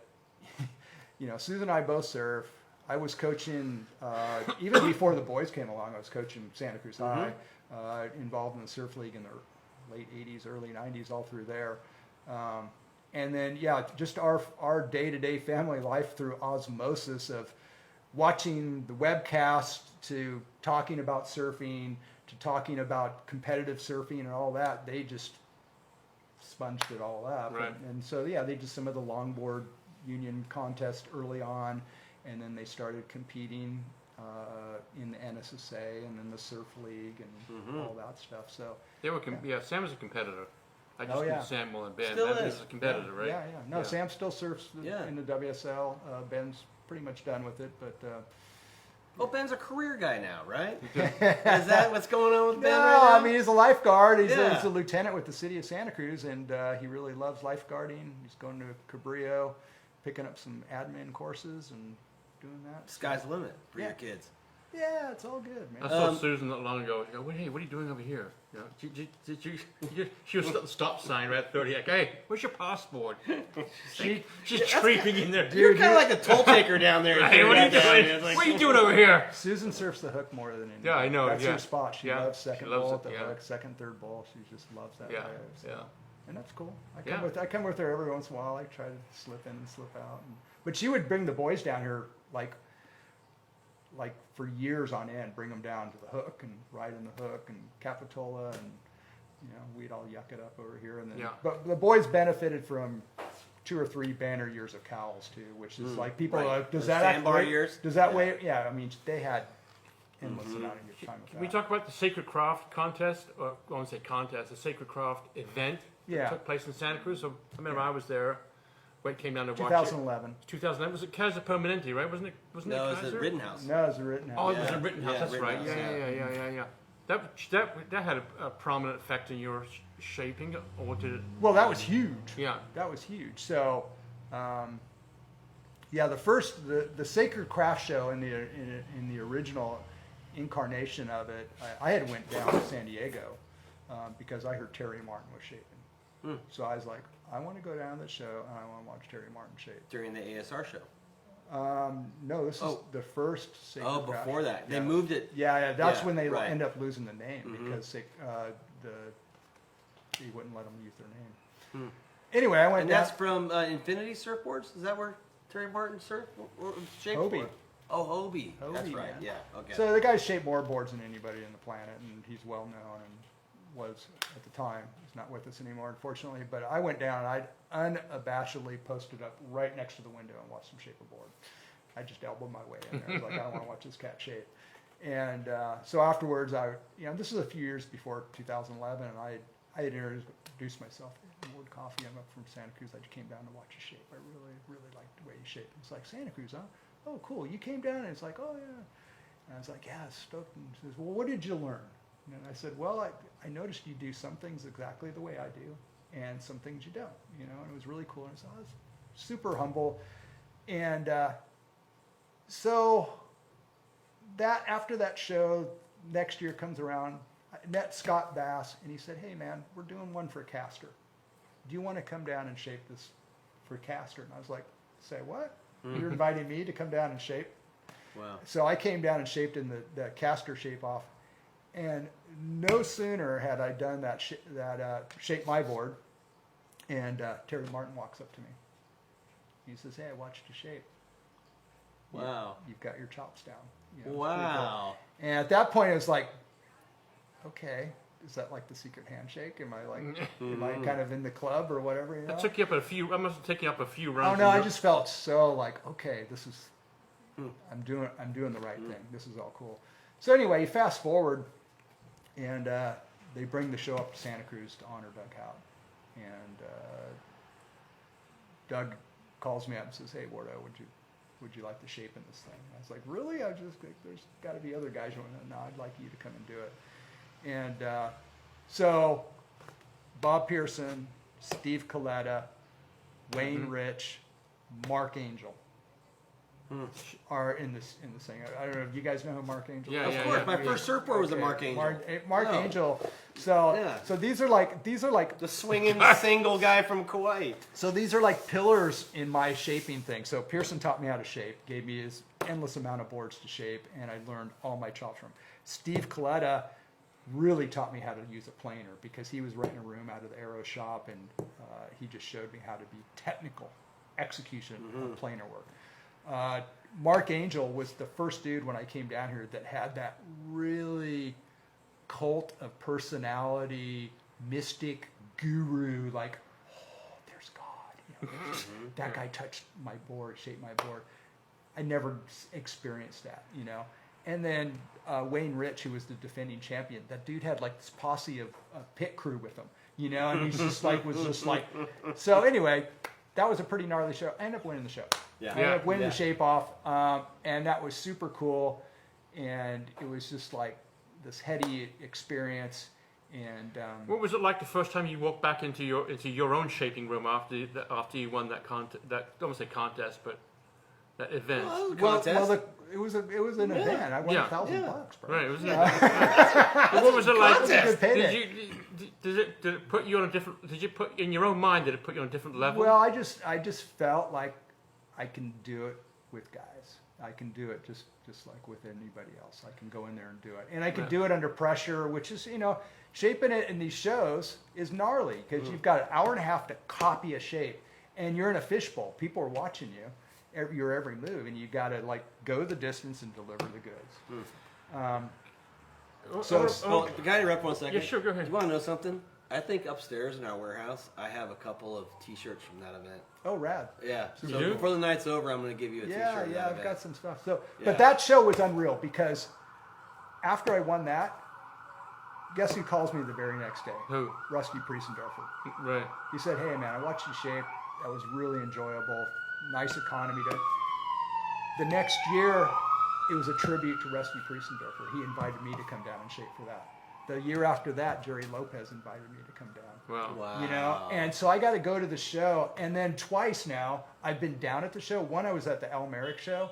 C: Susan and I both surf. I was coaching even before the boys came along. I was coaching Santa Cruz High, involved in the surf league in the late '80s, early '90s, all through there. And then, just our day-to-day family life through osmosis of watching the webcast to talking about surfing to talking about competitive surfing and all that. They just sponged it all up.
A: Right.
C: And so, they did some of the longboard union contest early on, and then they started competing in the NSSA and then the surf league and all that stuff. So
A: They were. Sam was a competitor. I just knew Sam more than Ben.
B: Still
A: Ben
B: is.
A: was a competitor, right?
C: Yeah. No, Sam still surfs in the WSL. Ben's pretty much done with it, but
B: Ben's a career guy now, right? Is that what's going on with Ben
C: no,
B: right now?
C: he's a lifeguard. He's a lieutenant with the city of Santa Cruz, and he really loves lifeguarding. He's going to Cabrillo, picking up some admin courses and doing that.
B: Sky's the limit for your kids.
C: Yeah, it's all good, man.
A: I saw Susan not long ago. She go, hey, what are you doing over here? She was at the stop sign right at 30. Like, hey, where's your passport? She's creeping in there.
B: You're kind of like a toll taker down there.
A: Hey, what are you doing? What are you doing over here?
C: Susan surfs the hook more than anything.
A: Yeah, I know.
C: That's her spot. She loves
A: She
C: second
A: loves
C: ball
A: it,
C: at the hook, second, third ball. She just loves that.
A: Yeah,
C: wave, so.
A: yeah.
C: And that's cool. I come with her every once in a while. I try to slip in and slip out. But she would bring the boys down here like for years on end, bring them down to the hook and ride in the hook and Capitola, and we'd all yuck it up over here. And then, but the boys benefited from 2 or 3 banner years of Cowles too, which is like people. Does that
B: sandbar years?
C: Does that weigh? Yeah, they had endless amount of good time with
A: Can
C: that.
A: we talk about the Sacred Craft contest? Or I won't say contest, the Sacred Craft event that took place in Santa Cruz. So I remember I was there. When it came down to watch it.
C: 2011.
A: 2011 was it Casa Permanente, right? Wasn't it?
B: No,
A: it
B: it was
A: Kaiser?
B: the Rittenhouse.
C: No, it was a Rittenhouse.
A: Oh, it was a Rittenhouse. That's right.
B: Rittenhouse,
A: Yeah. That had a prominent effect in your shaping, or did it?
C: Well, that was huge.
A: Yeah.
C: That was huge. So, the Sacred Craft Show in the original incarnation of it, I had went down to San Diego because I heard Terry Martin was shaping. So I was like, I want to go down to the show and I want to watch Terry Martin shape.
B: During the ASR show.
C: No, this is the first Sacred Craft
B: before
C: Show.
B: that. They moved it.
C: Yeah, that's when they end up losing the name because he wouldn't let them use their name. Anyway, I went
B: and
C: down.
B: that's from Infinity Surfboards? Is that where Terry Martin surfed? Or shaped
C: Hobie.
B: for? Oh, Hobie. That's
C: Hobie,
B: right.
C: man.
B: Yeah, okay.
C: So the guy's shaped more boards than anybody on the planet, and he's well known and was at the time. He's not with us anymore, unfortunately. But I went down and I unabashedly posted up right next to the window and watched him shape a board. I just elbowed my way in there. I was like, I don't want to watch this cat shape. And so afterwards, this is a few years before 2011, and I had introduced myself. Ward Coffey. I'm up from Santa Cruz. I just came down to watch you shape. I really, really like the way you shape. It's like, Santa Cruz, huh? Oh, cool. You came down? And it's like, oh, yeah. And I was like, yeah, stoked. And he says, well, what did you learn? And I said, well, I noticed you do some things exactly the way I do and some things you don't, you know, and it was really cool. And so I was super humble. And so that after that show, next year comes around, I met Scott Bass, and he said, hey, man, we're doing one for Castor. Do you want to come down and shape this for Castor? And I was like, say what? You're inviting me to come down and shape?
B: Wow.
C: So I came down and shaped in the Castor shape off. And no sooner had I done that shape my board, and Terry Martin walks up to me. He says, hey, I watched you shape.
B: Wow.
C: You've got your chops down. You know, it's pretty
B: Wow.
C: cool. And at that point, it was like, okay, is that like the secret handshake? Am I kind of in the club or whatever? You know?
A: That took you up a few. I must have taken you up a few
C: Oh
A: rounds.
C: no, I just felt so like, okay, this is, I'm doing the right thing. This is all cool. So anyway, fast forward, and they bring the show up to Santa Cruz to honor Doug Howe, and Doug calls me up and says, hey, Wardo, would you like to shape in this thing? And I was like, really? There's got to be other guys who no, I'd like you to come and do it. And so Bob Pearson, Steve Coletta, Wayne Rich, Mark Angel are in the thing. I don't know if you guys know who Mark Angel is.
A: Yeah,
B: Of course, my first surfboard was a Mark Angel.
C: Mark
B: Oh.
C: Angel. So
B: Yeah.
C: so these are like
B: The swinging single guy from Kauai.
C: So these are like pillars in my shaping thing. So Pearson taught me how to shape, gave me his endless amount of boards to shape, and I learned all my chops from him. Steve Coletta really taught me how to use a planer because he was renting a room out of the aero shop, and he just showed me how to be technical execution of planer work. Mark Angel was the first dude when I came down here that had that really cult of personality, mystic guru, like, oh, there's God. You know, that guy touched my board, shaped my board. I never experienced that, you know. And then Wayne Rich, who was the defending champion, that dude had like this posse of pit crew with him, you know, and he's just like, was just like, so anyway, that was a pretty gnarly show. I ended up winning the show.
B: Yeah.
C: I ended up winning
B: Yeah.
C: the shape off, and that was super cool. And it was just like this heady experience. And
A: What was it like the first time you walked back into your own shaping room after you won that contest? That I don't want to say contest, but that event.
B: Well,
C: it was an event. I won
A: Yeah.
C: $1,000, bro.
A: Right, it was. What was it like?
C: Contest.
A: Did it put you on a different? Did you put in your own mind? Did it put you on a different level?
C: Well, I just felt like I can do it with guys. I can do it just like with anybody else. I can go in there and do it, and I can do it under pressure, which is, you know, shaping it in these shows is gnarly because you've got an hour and a half to copy a shape, and you're in a fishbowl. People are watching you. Your every move, and you got to like go the distance and deliver the goods.
B: Well, can I interrupt 1 second?
A: Yeah, sure, go ahead.
B: Do you want to know something? I think upstairs in our warehouse, I have a couple of T-shirts from that event.
C: Oh, rad!
B: Yeah.
A: You
B: So
A: do?
B: before the night's over, I'm going to give you a T-shirt.
C: Yeah,
B: of that
C: I've
B: event.
C: got some stuff. So,
B: Yeah.
C: but that show was unreal because after I won that, guess who calls me the very next day?
A: Who?
C: Rusty Priesendorfer.
A: Right.
C: He said, "Hey, man, I watched you shape. That was really enjoyable. Nice economy to." The next year, it was a tribute to Rusty Priesendorfer. He invited me to come down and shape for that. The year after that, Jerry Lopez invited me to come down.
A: Wow.
B: Wow.
C: You know, and so I got to go to the show, and then twice now I've been down at the show. One, I was at the El Merrick show,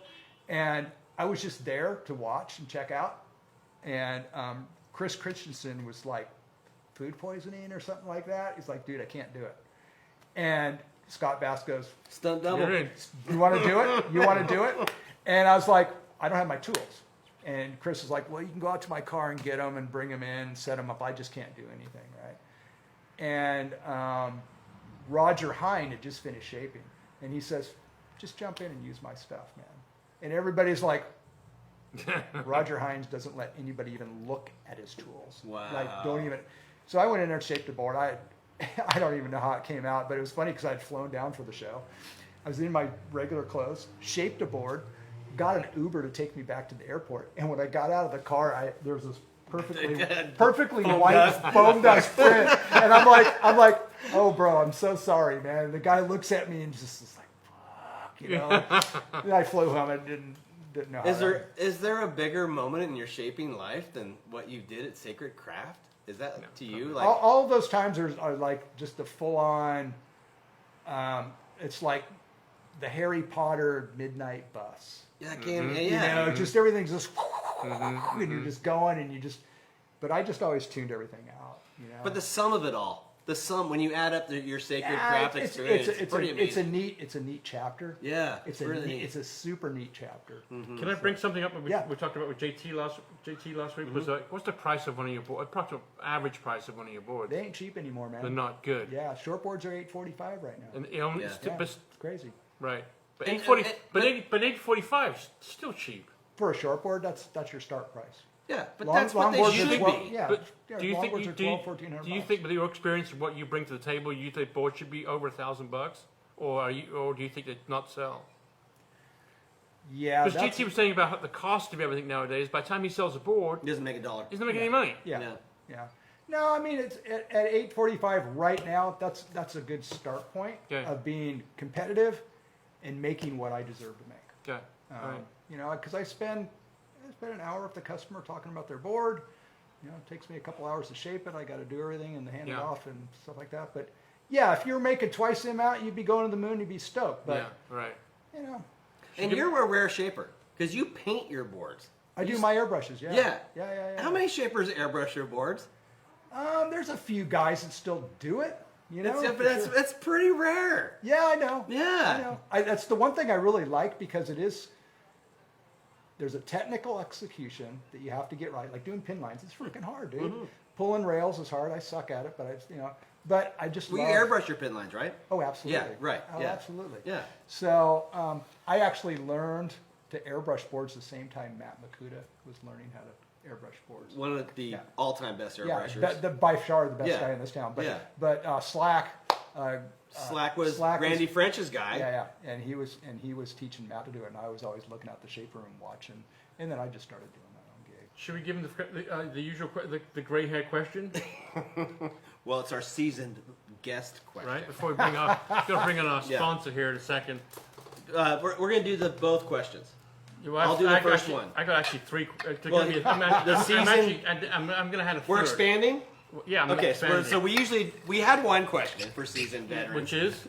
C: and I was just there to watch and check out. And Chris Christensen was like, food poisoning or something like that. He's like, dude, I can't do it. And Scott Bass goes,
B: Stunt double.
A: You're in.
C: you want to do it? You want to do it? And I was like, I don't have my tools. And Chris was like, well, you can go out to my car and get them and bring them in, set them up. I just can't do anything, right? And Roger Hine had just finished shaping. And he says, just jump in and use my stuff, man. And everybody's like, Roger Hines doesn't let anybody even look at his tools.
B: Wow.
C: Like, don't even. So I went in there and shaped the board. I don't even know how it came out, but it was funny because I'd flown down for the show. I was in my regular clothes, shaped a board, got an Uber to take me back to the airport. And when I got out of the car, there was this perfectly white foam dust print. And I'm like, Oh, bro, I'm so sorry, man. The guy looks at me and just is like, fuck, you know. And I flew home and didn't know how
B: Is there a bigger moment in your shaping life than what you did at Sacred Craft? Is that to you like
C: all of those times are like just a full on. It's like the Harry Potter midnight bus.
B: that game?
C: You
B: Yeah.
C: know, just everything's just and you're just going and you just. But I just always tuned everything out. You know.
B: But the sum of it all, when you add up your Sacred Craft experience, it's pretty amazing.
C: It's a neat chapter.
B: Yeah,
C: it's
B: really neat.
C: It's a super neat chapter.
A: Can I bring something up? We talked about with JT last week. Was what's the price of one of your boards? Approximate average price of one of your boards?
C: They ain't cheap anymore, man.
A: They're not good.
C: Yeah, shortboards are $845 right now.
A: And you know,
C: It's crazy.
A: right. But
B: And-
A: 840,
B: and-
A: but 845 is still cheap.
C: For a shortboard, that's your start price.
B: Yeah, but
C: Long-
B: that's what they
C: longboards
B: should
C: are 12
B: be.
C: Yeah,
A: But
C: yeah,
A: do you think
C: longboards are $1,200, $1,400.
A: do you think with your experience of what you bring to the table, you think board should be over $1,000, or do you think they not sell?
C: Yeah,
A: Because
C: that's,
A: GT was saying about the cost of everything nowadays. By the time he sells a board,
B: It doesn't make a dollar.
A: he's not making any money.
C: yeah. No, I mean it's at $845 right now. That's a good start point
A: Okay.
C: of being competitive and making what I deserve to make.
A: Okay. All right.
C: You know, because I spend an hour with the customer talking about their board. You know, it takes me a couple hours to shape it. I got to do everything and hand it
A: Yeah.
C: off and stuff like that. But yeah, if you were making twice the amount, you'd be going to the moon. You'd be stoked. But
A: Yeah. Right.
C: you know,
B: And you're a rare shaper because you paint your boards.
C: I do my airbrushes. Yeah.
B: Yeah. How many shapers airbrush your boards?
C: There's a few guys that still do it. You know,
B: But
C: for
B: that's
C: sure.
B: that's pretty rare.
C: Yeah, I know.
B: Yeah.
C: I know. That's the one thing I really like because there's a technical execution that you have to get right. Like doing pin lines, it's freaking hard, dude. Pulling rails is hard. I suck at it, but I just
B: Well,
C: love.
B: you airbrush your pin lines, right?
C: Oh, absolutely.
B: Yeah, right,
C: Oh,
B: yeah.
C: absolutely.
B: Yeah.
C: So I actually learned to airbrush boards the same time Matt Makuta was learning how to airbrush boards.
B: One of the all-time best
C: Yeah,
B: airbrushers.
C: by far the best
B: Yeah.
C: guy in this town. But
B: Yeah.
C: but Slack.
B: Slack was
C: Slack
B: Randy French's guy.
C: Yeah, and he was teaching Matt to do it, and I was always looking out the shape room watching, and then I just started doing my own gig.
A: Should we give him the usual the gray hair question,
B: Well, it's our seasoned guest question.
A: right? Before we bring on our
B: Yeah.
A: sponsor here in a second.
B: We're going to do both questions.
A: Well,
B: I'll do the first
A: actually,
B: one.
A: I got actually three.
B: Well,
A: I'm gonna have a
B: We're
A: third.
B: expanding.
A: Yeah, I'm
B: Okay,
A: expanding.
B: so we had one question for seasoned veterans.
A: Which is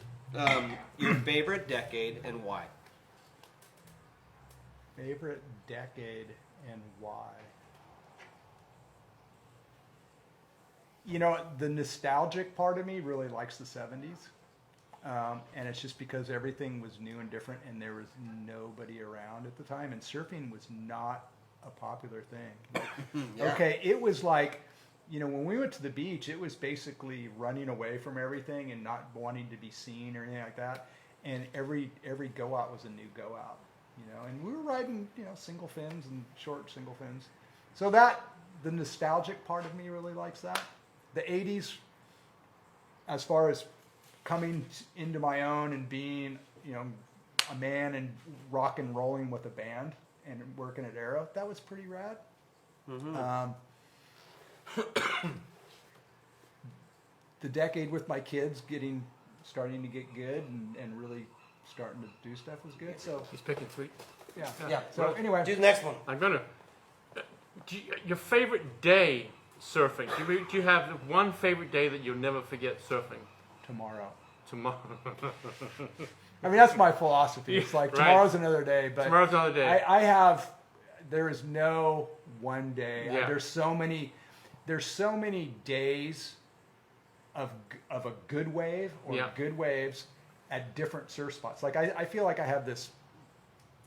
B: Your favorite decade and why?
C: Favorite decade and why? You know, the nostalgic part of me really likes the 70s. And it's just because everything was new and different and there was nobody around at the time. And surfing was not a popular thing.
B: Yeah.
C: Okay, it was like, you know, when we went to the beach, it was basically running away from everything and not wanting to be seen or anything like that. And every go out was a new go out, you know. And we were riding, you know, single fins and short single fins. So the nostalgic part of me really likes that. The 80s, as far as coming into my own and being, you know, a man and rock and rolling with a band and working at Arrow, that was pretty rad. The decade with my kids starting to get good and really starting to do stuff was good. So
A: he's picking three.
C: yeah. So anyway,
B: Do the next one.
A: I'm gonna. Your favorite day surfing? Do you have one favorite day that you'll never forget surfing?
C: tomorrow.
A: Tomorrow.
C: I mean, that's my philosophy. It's like
A: Right.
C: tomorrow's another day, but
A: Tomorrow's another day.
C: there is no one day.
A: Yeah.
C: There's so many days of a good wave or
A: Yeah.
C: good waves at different surf spots. Like I feel like I have this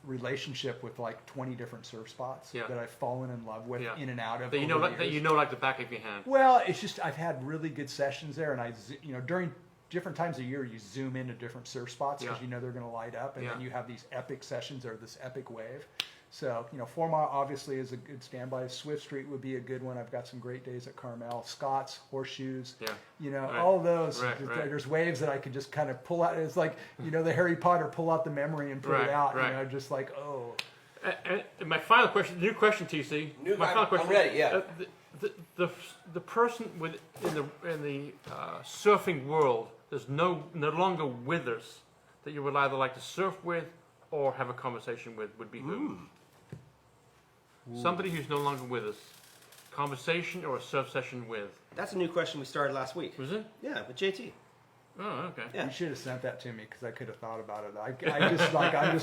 C: relationship with like 20 different surf spots
A: Yeah.
C: that I've fallen in love with
A: Yeah.
C: in and out of.
A: That you know,
C: over
A: like,
C: the
A: that
C: years.
A: you know, like the back of your hand.
C: Well, it's just I've had really good sessions there, and during different times of year you zoom into different surf spots because
A: Yeah.
C: you know they're going to light up, and then
A: Yeah.
C: you have these epic sessions or this epic wave. So 4 Mile obviously is a good standby. Swift Street would be a good one. I've got some great days at Carmel, Scott's, Horseshoes.
A: Yeah. Right.
C: All those.
A: Right, right.
C: There's waves that I could just kind of pull out. It's like the Harry Potter, pull out the memory and put
A: Right,
C: it out.
A: right.
C: Just like oh.
A: And my final question, new question, TC.
B: New-
A: my final
B: I'm
A: question.
B: ready, yeah.
A: the person in the surfing world, there's no longer with us that you would either like to surf with or have a conversation with would be who? Somebody who's no longer with us. Conversation or a surf session with.
B: That's a new question we started last week.
A: Was it?
B: Yeah, with JT.
A: Oh, okay.
B: Yeah.
C: You should have sent that to me because I could have thought about it. I'm just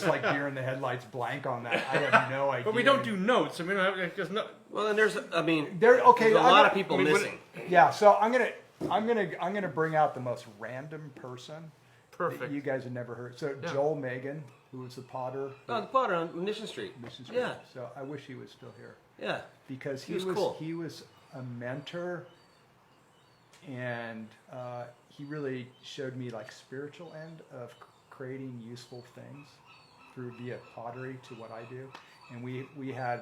C: like deer in the headlights, blank on that. I have no idea.
A: But we don't do notes. I mean, there's no.
B: Well, and there's a
C: Okay,
B: lot of people missing.
C: Yeah, so I'm gonna bring out the most random person that
A: Perfect.
C: you guys have never heard. So
A: Yeah.
C: Joel Megan, who was the potter.
B: Oh, the Potter on Mission Street.
C: Mission Street.
B: Yeah.
C: So I wish he was still here
B: Yeah.
C: because
B: He was cool.
C: He was a mentor, and he really showed me like spiritual end of creating useful things through via pottery to what I do, and we had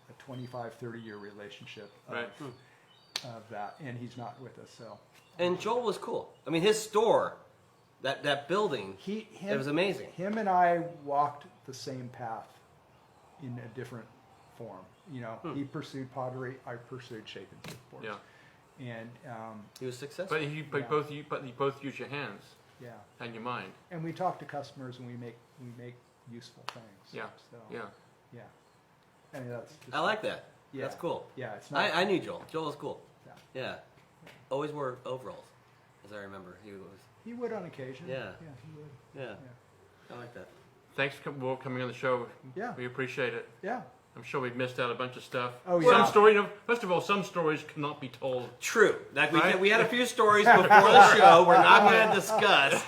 C: a 25, 30-year relationship
A: Right.
C: of that, and he's not with us. So
B: And Joel was cool. I mean, his store, that building, it was amazing.
C: Him and I walked the same path in a different form. You know, he pursued pottery, I pursued shaping surfboards.
A: Yeah.
C: And
B: He was successful.
A: But you both use your hands
C: yeah,
A: and your mind.
C: and we talk to customers and we make useful things.
A: Yeah.
C: So
A: Yeah.
C: yeah. I mean, that's just,
B: I like that.
C: Yeah.
B: That's cool.
C: Yeah, it's not.
B: I knew Joel. Joel was cool.
C: Yeah.
B: Yeah. Always wore overalls, as I remember.
C: He would on occasion.
B: Yeah.
C: Yeah, he would.
B: Yeah. I like that.
A: Thanks for coming on the show.
C: Yeah.
A: We appreciate it.
C: Yeah.
A: I'm sure we've missed out a bunch of stuff.
C: Oh, yeah.
A: First of all, some stories cannot be told.
B: True. Like
A: Right?
B: we had a few stories before the show we're not going to discuss.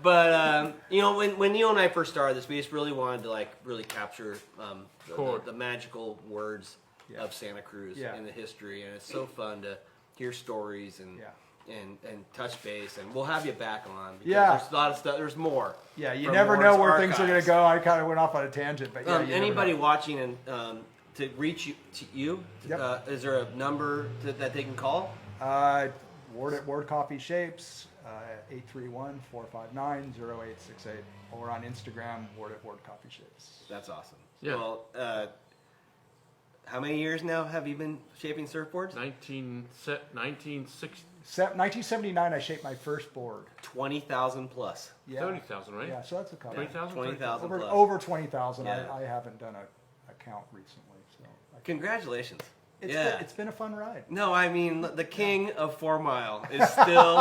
B: But when Neil and I first started this, we just really wanted to really capture the magical words
C: Yeah.
B: of Santa Cruz
C: Yeah.
B: and the history, and it's so fun to hear stories and
C: Yeah.
B: and touch base, and we'll have you back on because
C: Yeah.
B: there's a lot of stuff. There's more.
C: Yeah, you
B: from
C: never
B: Ward's
C: know where things are going
B: archives.
C: to go. I kind of went off on a tangent, but yeah. You never
B: Anybody
C: know.
B: watching and to reach you,
C: Yep.
B: is there a number that they can call?
C: Ward at Ward Coffee Shapes, 831-459-0868, or on Instagram, Ward at Ward Coffee Shapes.
B: That's awesome.
A: Yeah.
B: Well, how many years now have you been shaping surfboards?
A: 1960,
C: 1979, I shaped my first board.
B: 20,000 plus.
C: Yeah.
A: 30,000, right?
C: Yeah, so that's a couple.
A: 20,000?
B: 20,000 plus.
C: Over 20,000.
B: Yeah.
C: I haven't done a count recently, so
B: Congratulations.
C: it's been a fun ride.
B: No, I mean the king of 4 Mile is still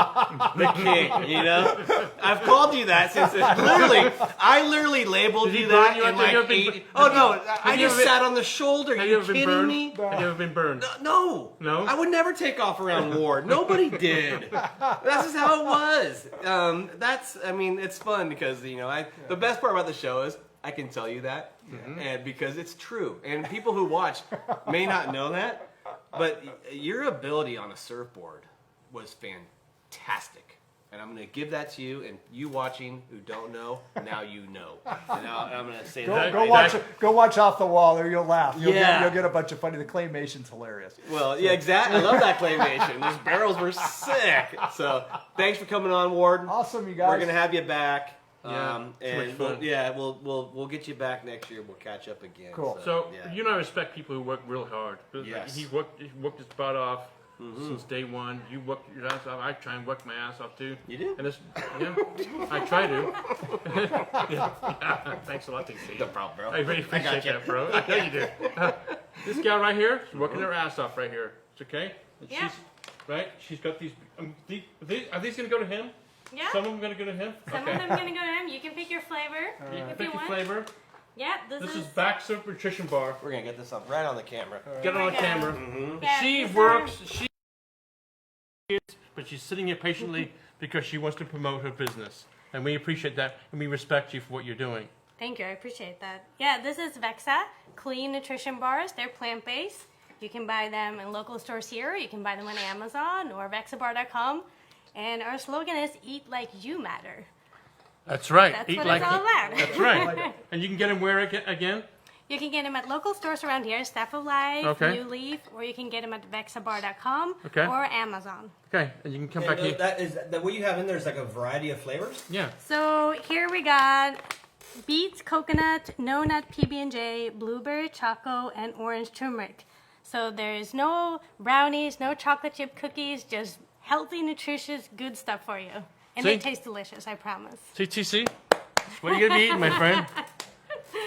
B: the king. You know, I've called you that since I literally labeled
A: Did he
B: you
A: burn
B: that
A: you
B: in
A: out there? You
B: like
A: ever been
B: 80. Oh no, I
A: you
B: just
A: ever been-
B: sat on the shoulder.
A: Have
B: you
A: you ever been
B: kidding
A: burned?
B: me?
A: Have you ever been burned?
B: No.
A: No?
B: I would never take off around Ward. Nobody did. That's just how it was. It's fun because the best part about the show is I can tell you that, and because it's true, and people who watch may not know that, but your ability on a surfboard was fantastic. And I'm going to give that to you, and you watching who don't know, now you know. And I'm going to say that.
C: Go watch Off the Wall, or you'll laugh. You'll
B: Yeah.
C: get a bunch of funny. The claymation's hilarious.
B: Well, yeah, exactly. I love that claymation. Those barrels were sick. So thanks for coming on, Ward.
C: Awesome, you guys.
B: We're going to have you back.
A: Yeah,
B: and
A: so much fun.
B: we'll get you back next year. We'll catch up again.
C: Cool.
A: So
B: yeah.
A: you know, I respect people who work real hard.
B: Yes.
A: He worked his butt off since day one. You work your ass off. I try and work my ass off too.
B: You do?
A: And I try to. Yeah. Thanks a lot, TC.
B: No problem, bro.
A: I really appreciate
B: you.
A: that, bro. I know you do. This gal right here, she's working her ass off right here. It's okay. And
D: Yeah.
A: She's got these. Are these going to go to him?
D: Yeah.
A: Some of them going to go to him.
D: Some of them gonna go to him. You can pick your flavor
A: You
D: if
A: pick
D: you
A: your
D: want.
A: flavor.
D: Yeah,
A: This is Vexa nutrition bar.
B: We're gonna get this up right on the camera.
A: Get it on
D: Here we go.
A: camera.
D: Yeah,
A: She
D: these
A: works. But she's sitting here patiently because she wants to promote her business, and we appreciate that, and we respect you for what you're doing.
D: Thank you. I appreciate that. Yeah, this is Vexa clean nutrition bars. They're plant-based. You can buy them in local stores here. You can buy them on Amazon or vexabar.com. And our slogan is "Eat like you matter."
A: That's right.
D: That's
A: Eat
D: what
A: like
D: it's all about.
A: That's right. And you can get them where again?
D: You can get them at local stores around here, Staff of Life,
A: Okay.
D: New Leaf, or you can get them at vexabar.com
A: Okay.
D: or Amazon.
A: Okay, and you can come back here.
B: That what you have in there is like a variety of flavors.
A: Yeah.
D: So here we got beets, coconut, no nut PB&J, blueberry choco, and orange turmeric. So there's no brownies, no chocolate chip cookies, just healthy, nutritious, good stuff for you. And they
A: See?
D: taste delicious, I promise.
A: TTC, what are you gonna be eating, my friend?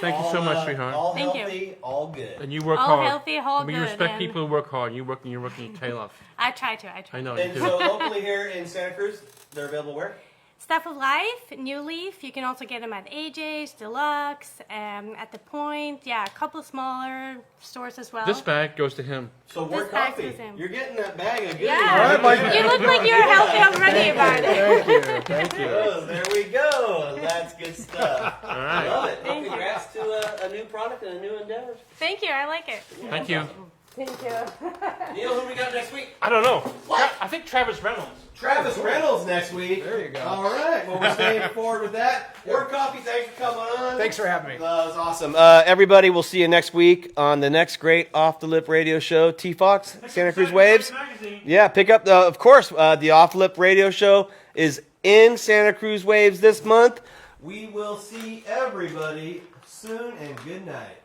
A: Thank you so much, sweetheart.
B: All
D: Thank you.
B: healthy, all good.
A: And you work
D: All
A: hard.
D: healthy, all
A: We
D: good,
A: respect
D: and-
A: people who work hard. You're working your tail off.
D: I try to.
A: I know you
B: And
A: do.
B: so locally here in Santa Cruz, they're available where?
D: Stuff of Life, New Leaf. You can also get them at AJ's, Deluxe, at The Point. Yeah, a couple smaller stores as well.
A: This bag goes to him.
B: So we're
D: This bag
B: Coffey.
D: goes in.
B: You're getting that bag of goodies.
D: Yeah,
C: right,
D: you look like you're healthy already about it.
C: Thank you. Thank you.
B: Oh, there we go. That's good stuff.
A: All
B: I
A: right.
B: love it. Well,
D: Thank you.
B: congrats to a new product and a new endeavor.
D: Thank you. I like it.
A: Thank you.
D: Thank you.
B: Neil, who we got next week?
A: I don't know.
B: What?
A: I think Travis Reynolds.
B: Travis Reynolds next week.
C: There you go.
B: All right. Well, we're staying forward with that. Word Coffee, thanks for coming on.
C: Thanks for having me.
B: That was awesome. Everybody, we'll see you next week on the next great Off the Lip radio show. T-Fox, Santa Cruz Waves.
A: Magazine.
B: Yeah, pick up, of course, the Off the Lip radio show is in Santa Cruz Waves this month. We will see everybody soon, and good night.